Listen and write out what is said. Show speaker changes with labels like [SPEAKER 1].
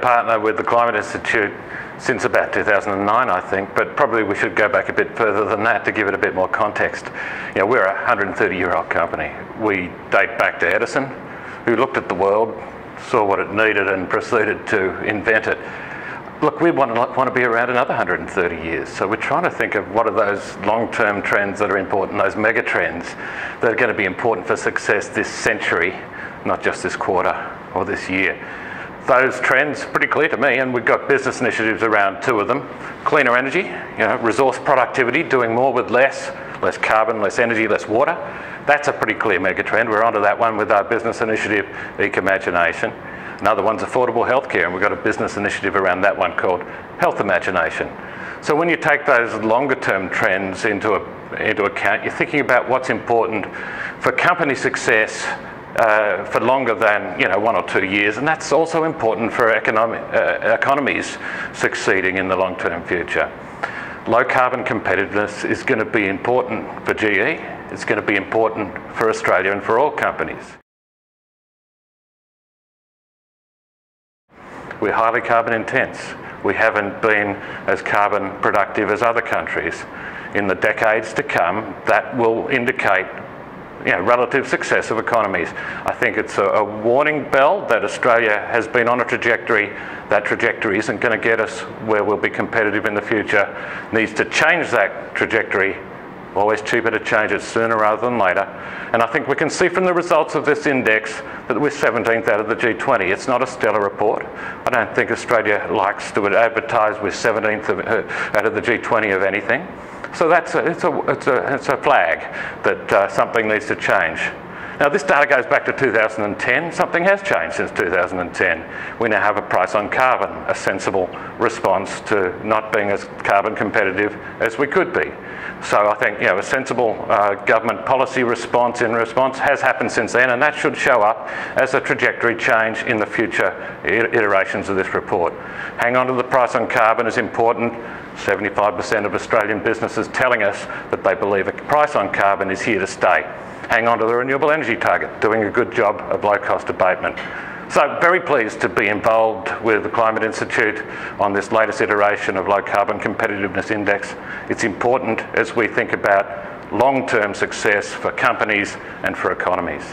[SPEAKER 1] partner with the Climate Institute since about 2009, I think, but probably we should go back a bit further than that to give it a bit more context. You know, we're a 130-year-old company. We date back to Edison, who looked at the world, saw what it needed and proceeded to invent it. Look, we want to be around another 130 years, so we're trying to think of what are those long-term trends that are important, those mega trends that are going to be important for success this century, not just this quarter or this year. Those trends are pretty clear to me, and we've got business initiatives around two of them. Cleaner energy, you know, resource productivity, doing more with less carbon, less energy, less water. That's a pretty clear mega trend. We're onto that one with our business initiative, Eco-Imagination. Another one's affordable healthcare, and we've got a business initiative around that one called Health Imagination. So when you take those longer term trends into account, you're thinking about what's important for company success for longer than 1 or 2 years, and that's also important for economies succeeding in the long-term future. Low carbon competitiveness is going to be important for GE, it's going to be important for Australia and for all companies. We're highly carbon intense. We haven't been as carbon productive as other countries. In the decades to come, that will indicate relative success of economies. I think it's a warning bell that Australia has been on a trajectory. That trajectory isn't going to get us where we'll be competitive in the future. Needs to change that trajectory. Always cheaper to change it sooner rather than later. And I think we can see from the results of this index that we're 17th out of the G20. It's not a stellar report. I don't think Australia likes to advertise we're 17th out of the G20 of anything. So it's a flag that something needs to change. Now this data goes back to 2010. Something has changed since 2010. We now have a price on carbon, a sensible response to not being as carbon competitive as we could be. So I think a sensible government policy response has happened since then, and that should show up as a trajectory change in the future iterations of this report. Hang on to the price on carbon is important. 75% of Australian businesses telling us that they believe a price on carbon is here to stay. Hang on to the renewable energy target, doing a good job of low-cost abatement. So very pleased to be involved with the Climate Institute on this latest iteration of Low Carbon Competitiveness Index. It's important as we think about long-term success for companies and for economies.